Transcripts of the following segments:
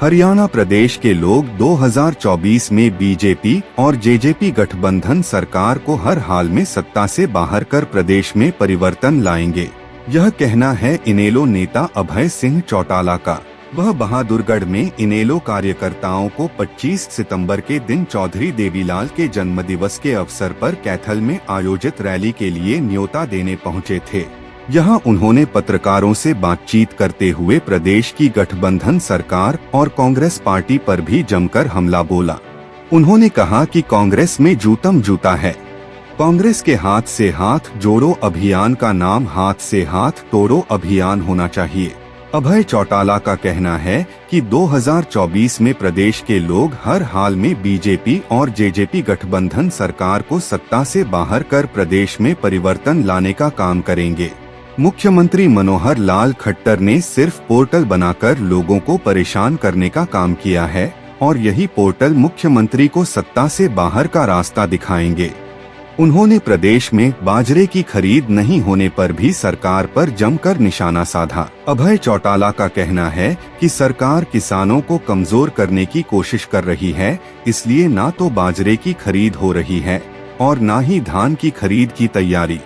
हरियाणा प्रदेश के लोग 2024 में बीजेपी और जेजेपी गठबंधन सरकार को हर हाल में सत्ता से बाहर कर प्रदेश में परिवर्तन लाएंगे। यह कहना है इनेलो नेता अभय सिंह चौटाला का। वह बहादुरगढ़ में इनेलो कार्यकर्ताओं को 25 सितंबर के दिन चौधरी देवीलाल के जन्मदिवस के अवसर पर कैथल में आयोजित रैली के लिए न्योता देने पहुंचे थे। यहां उन्होंने पत्रकारों से बातचीत करते हुए प्रदेश की गठबंधन सरकार और कांग्रेस पार्टी पर भी जमकर हमला बोला। उन्होंने कहा कि कांग्रेस में जूतम जूता है। कांग्रेस के हाथ से हाथ जोड़ो अभियान का नाम हाथ से हाथ तोड़ो अभियान होना चाहिए। अभय चौटाला का कहना है कि 2024 में प्रदेश के लोग हर हाल में बीजेपी और जेजेपी गठबंधन सरकार को सत्ता से बाहर कर प्रदेश में परिवर्तन लाने का काम करेंगे। मुख्यमंत्री मनोहर लाल खट्टर ने सिर्फ पोर्टल बनाकर लोगों को परेशान करने का काम किया है और यही पोर्टल मुख्यमंत्री को सत्ता से बाहर का रास्ता दिखाएंगे। उन्होंने प्रदेश में बाजरे की खरीद नहीं होने पर भी सरकार पर जमकर निशाना साधा। अभय चौटाला का कहना है कि सरकार किसानों को कमजोर करने की कोशिश कर रही है, इसलिए ना तो बाजरे की खरीद हो रही है और ना ही धान की खरीद की तैयारी।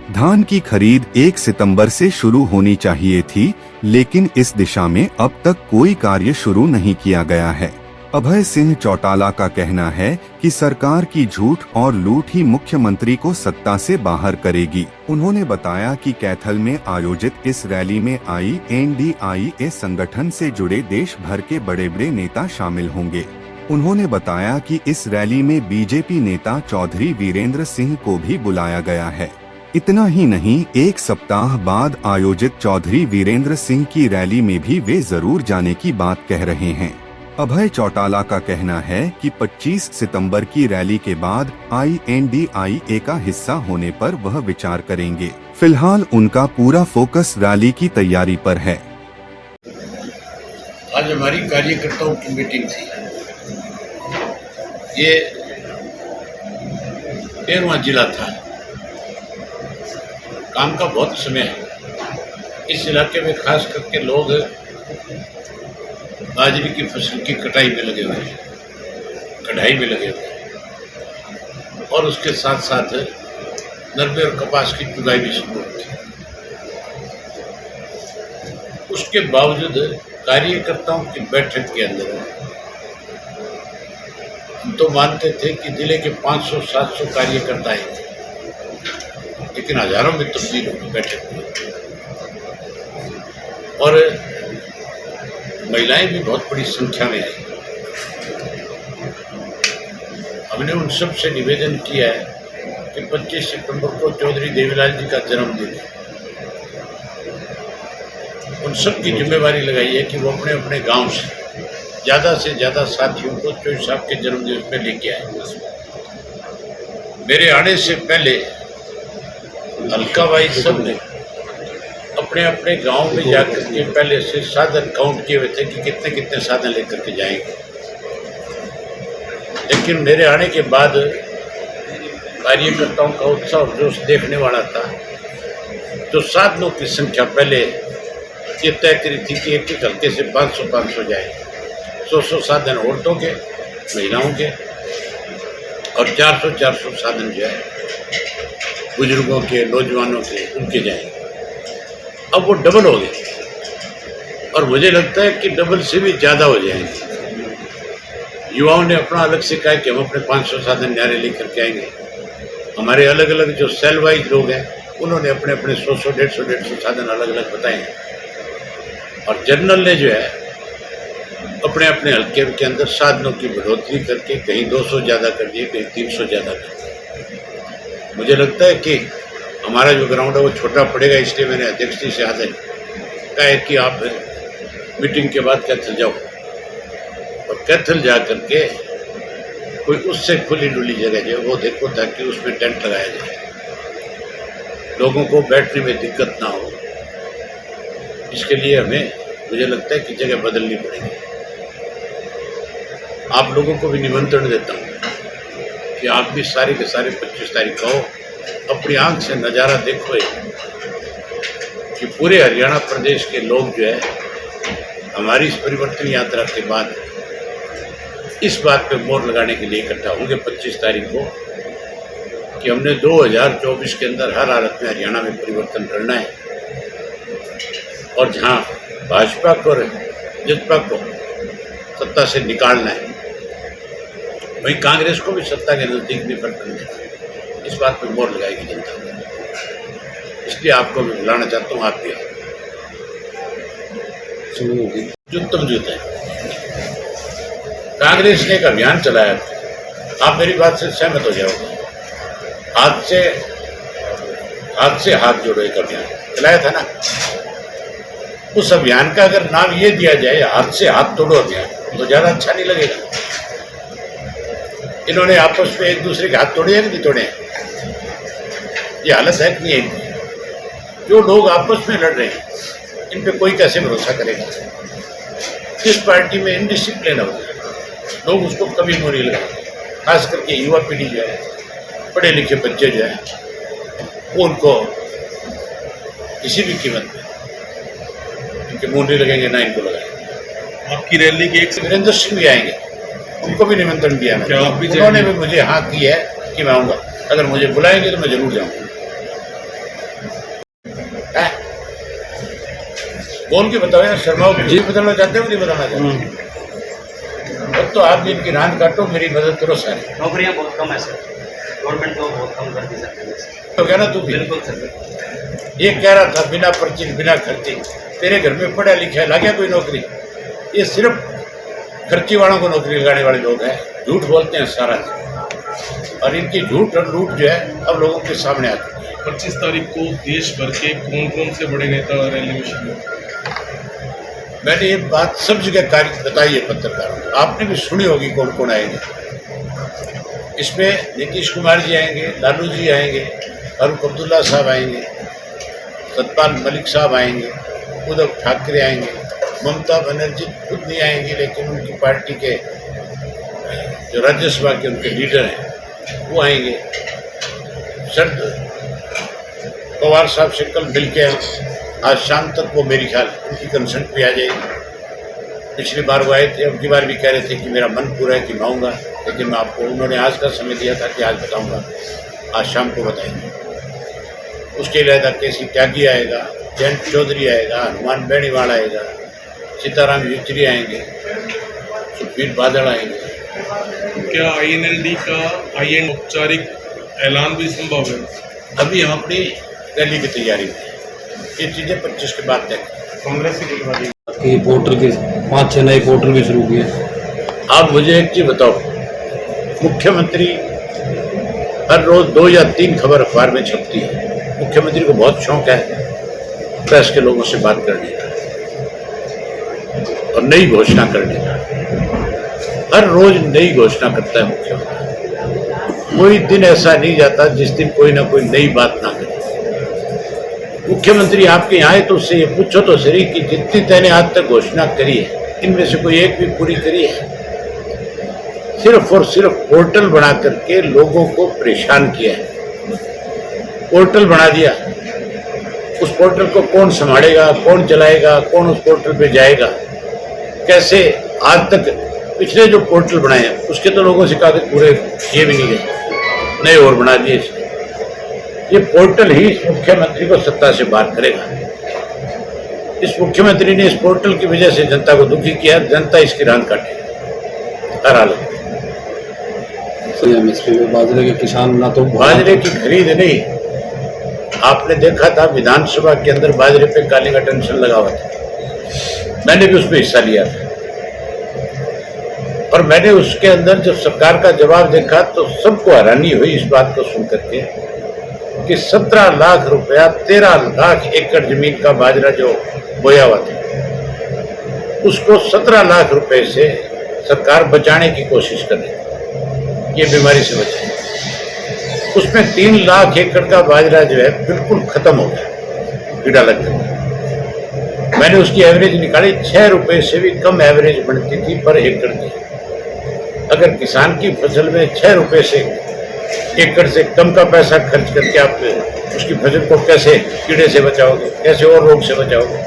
धान की खरीद 1 सितंबर से शुरू होनी चाहिए थी, लेकिन इस दिशा में अब तक कोई कार्य शुरू नहीं किया गया है। अभय सिंह चौटाला का कहना है कि सरकार की झूठ और लूट ही मुख्यमंत्री को सत्ता से बाहर करेगी। उन्होंने बताया कि कैथल में आयोजित इस रैली में INDIA संगठन से जुड़े देश भर के बड़े बड़े नेता शामिल होंगे। उन्होंने बताया कि इस रैली में बीजेपी नेता चौधरी वीरेंद्र सिंह को भी बुलाया गया है। इतना ही नहीं, 1 सप्ताह बाद आयोजित चौधरी वीरेंद्र सिंह की रैली में भी वे जरूर जाने की बात कह रहे हैं। अभय चौटाला का कहना है कि 25 सितंबर की रैली के बाद INDIA का हिस्सा होने पर वह विचार करेंगे। फिलहाल उनका पूरा फोकस रैली की तैयारी पर है। आज हमारी कार्यकर्ताओं की मीटिंग थी। ये 13वां जिला था। काम का बहुत समय है। इस इलाके में खास करके लोग बाजरे की फसल की कटाई में लगे हुए हैं, कढ़ाई में लगे हुए हैं और उसके साथ साथ नरमे और कपास की चुगाई भी शुरू होती है। उसके बावजूद कार्यकर्ताओं की बैठक के अंदर हम तो मानते थे कि जिले के 500-700 कार्यकर्ता आए थे, लेकिन हजारों में तब्दील होगी बैठक में और महिलाएं भी बहुत बड़ी संख्या में आई। हमने उन सब से निवेदन किया है कि 25 सितंबर को चौधरी देवीलाल जी का जन्मदिन है। उन सब की जिम्मेवारी लगाई है कि वो अपने अपने गांव से ज़्यादा साथियों को चौधरी साहब के जन्मदिन में लेके आए। मेरे आने से पहले हल्का भाई सब ने अपने अपने गांव में जाकर के पहले से साधन काउंट किए हुए थे कि कितने कितने साधन लेकर के जाएंगे। लेकिन मेरे आने के बाद कार्यकर्ताओं का उत्साह और जोश देखने वाला था। जो साधनों की संख्या पहले ये तय करी थी कि एक हल्के से 500 जाए, 100 साधन औरतों के, महिलाओं के और 400 साधन जो है बुजुर्गों के, नौजवानों के, उनके जाएंगे। अब वो डबल हो गए और मुझे लगता है कि डबल से भी ज़्यादा हो जाएंगे। युवाओं ने अपना अलग से कहा कि हम अपने 500 साधन न्यारे लेकर के आएंगे। हमारे अलग अलग जो सेल वाइज लोग हैं उन्होंने अपने अपने 100 150 साधन अलग अलग बताए हैं और जनरल ने जो है अपने अपने हल्के के अंदर साधनों की बढ़ोतरी करके कहीं 200 ज़्यादा कर दिए, कहीं 300 ज़्यादा कर दिए। मुझे लगता है कि हमारा जो ग्राउंड है वो छोटा पड़ेगा, इसलिए मैंने अध्यक्ष जी से आदेश कहा है कि आप मीटिंग के बाद कैथल जाओ और कैथल जा करके कोई उससे खुली डुली जगह जो वो देखो ताकि उसमें टेंट लगाया जाए, लोगों को बैठने में दिक्कत ना हो। इसके लिए हमें मुझे लगता है कि जगह बदलनी पड़ेगी। आप लोगों को भी निमंत्रण देता हूँ कि आप भी सारे के सारे 25 तारीख को अपनी आंख से नज़ारा देखो कि पूरे हरियाणा प्रदेश के लोग जो है हमारी इस परिवर्तन यात्रा के बाद इस बात पे मोहर लगाने के लिए इकट्ठा होंगे 25 तारीख को कि हमने 2024 के अंदर हर हालत में हरियाणा में परिवर्तन करना है और जहां भाजपा को और जसपा को सत्ता से निकालना है, वहीं कांग्रेस को भी सत्ता के नजदीक नहीं करना है। इस बात पर मोहर लगाएगी जनता। इसलिए आपको मैं बुलाना चाहता हूँ, आप भी उत्तम जुत है। कांग्रेस ने एक अभियान चलाया, आप मेरी बात से सहमत हो जाओगे। हाथ से हाथ जोड़ो एक अभियान चलाया था ना। उस अभियान का अगर नाम ये दिया जाए हाथ से हाथ तोड़ो अभियान, तो ज्यादा अच्छा नहीं लगेगा। इन्होंने आपस में एक दूसरे के हाथ तोड़े हैं कि नहीं तोड़े हैं? ये हालत है कि नहीं है? जो लोग आपस में लड़ रहे हैं, इन पे कोई कैसे भरोसा करेगा? किस पार्टी में इनडिसिप्लिन हो, लोग उसको कभी मुँह नहीं लगाएंगे। खास करके युवा पीढ़ी जो है, पढ़े लिखे बच्चे जो हैं, वो उनको किसी भी कीमत में इनके मुँह नहीं लगेंगे, ना इनको लगाएंगे। आपकी रैली के एक वीरेंद्र सिंह भी आएंगे, उनको भी निमंत्रण दिया मैंने। उन्होंने भी मुझे हाँ की है कि मैं आऊँगा। अगर मुझे बुलाएंगे तो मैं जरूर जाऊँगा। बोल के बताओ यार, शर्मा जी बताना चाहते हो नहीं बताना चाहते? अब तो आप इनकी रान काटो, मेरी मदद करो सारे। नौकरियां बहुत कम है सर, गवर्नमेंट तो बहुत कम कर दी सर। तो क्या ना तू भी बिल्कुल सर। ये कह रहा था बिना पर्ची बिना खर्ची, तेरे घर में पढ़ा लिखा है, लगे कोई नौकरी? ये सिर्फ खर्ची वालों को नौकरी लगाने वाले लोग हैं, झूठ बोलते हैं सारा दिन, और इनकी झूठ और लूट जो है अब लोगों के सामने आ चुकी है। 25 तारीख को देश भर के कौन कौन से बड़े नेता रैली में शामिल? मैंने ये बात सब जगह कार्य बताई है पत्रकारों को, आपने भी सुनी होगी कौन कौन आएंगे। इसमें नीतीश कुमार जी आएंगे, लालू जी आएंगे, फारूक अब्दुल्ला साहब आएंगे, सतपाल मलिक साहब आएंगे, उद्धव ठाकरे आएंगे, ममता बनर्जी खुद नहीं आएंगी, लेकिन उनकी पार्टी के जो राज्यसभा के उनके लीडर हैं वो आएंगे। शरद पवार साहब से कल मिल के आज शाम तक वो मेरी ख्याल उनकी कंसर्ट भी आ जाएगी। पिछली बार वो आए थे, अब की बार भी कह रहे थे कि मेरा मन पूरा है कि मैं आऊँगा, लेकिन मैं आपको उन्होंने आज का समय दिया था कि आज बताऊँगा, आज शाम को बताएंगे। उसके अलावा केसी त्यागी आएगा, जयंत चौधरी आएगा, हनुमान बेनीवाल आएगा, सीताराम येचुरी आएंगे, सुखबीर बादल आएंगे। क्या INLD का औपचारिक ऐलान भी संभव है? अभी हम अपनी रैली की तैयारी में, ये चीज़ें 25 के बाद तक। कांग्रेस कि पोर्टल के 5-6 नए पोर्टल भी शुरू किए। आप मुझे एक चीज़ बताओ, मुख्यमंत्री हर रोज़ 2 या 3 खबर अखबार में छपती है। मुख्यमंत्री को बहुत शौक है प्रेस के लोगों से बात करने का और नई घोषणा करने का। हर रोज नई घोषणा करता है मुख्यमंत्री। कोई दिन ऐसा नहीं जाता जिस दिन कोई ना कोई नई बात ना करे। मुख्यमंत्री आपके यहाँ आए तो उससे ये पूछो तो सही कि जितनी तैने आज तक घोषणा करी है, इनमें से कोई एक भी पूरी करी है? सिर्फ और सिर्फ पोर्टल बना करके लोगों को परेशान किया है। पोर्टल बना दिया, उस पोर्टल को कौन संभालेगा, कौन चलाएगा, कौन उस पोर्टल पे जाएगा, कैसे? आज तक पिछले जो पोर्टल बनाए हैं उसके तो लोगों से कागज पूरे किए भी नहीं गए, नए और बना दिए। ये पोर्टल ही इस मुख्यमंत्री को सत्ता से बाहर करेगा। इस मुख्यमंत्री ने इस पोर्टल की वजह से जनता को दुखी किया, जनता इसकी रान काटे हर हालत में। बाजरे के किसान ना तो बाजरे की खरीद नहीं, आपने देखा था विधानसभा के अंदर बाजरे पे काले का टेंशन लगा हुआ था, मैंने भी उसमें हिस्सा लिया था और मैंने उसके अंदर जब सरकार का जवाब देखा तो सबको हैरानी हुई इस बात को सुन करके कि 17 लाख रुपया 13 लाख एकड़ जमीन का बाजरा जो बोया हुआ था उसको 17 लाख रुपए से सरकार बचाने की कोशिश कर रही है, ये बीमारी से बचाए। उसमें 3 लाख एकड़ का बाजरा जो है बिल्कुल खत्म हो गया, कीड़ा लग गया। मैंने उसकी एवरेज निकाली, 6 रुपए से भी कम एवरेज बनती थी पर एकड़ की। अगर किसान की फसल में 6 रुपए से एकड़ से कम का पैसा खर्च करके आप उसकी फसल को कैसे कीड़े से बचाओगे, कैसे और रोग से बचाओगे?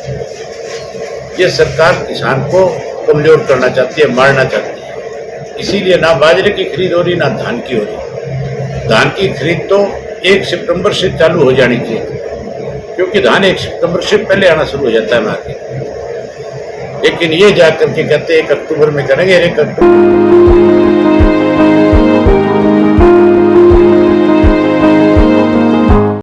ये सरकार किसान को कमजोर करना चाहती है, मारना चाहती है। इसीलिए ना बाजरे की खरीद हो रही, ना धान की हो रही। धान की खरीद तो 1 सितंबर से चालू हो जानी चाहिए, क्योंकि धान 1 सितंबर से पहले आना शुरू हो जाता है मार्केट। लेकिन ये जाकर के कहते हैं 1 अक्टूबर में करेंगे, 1 अक्टूबर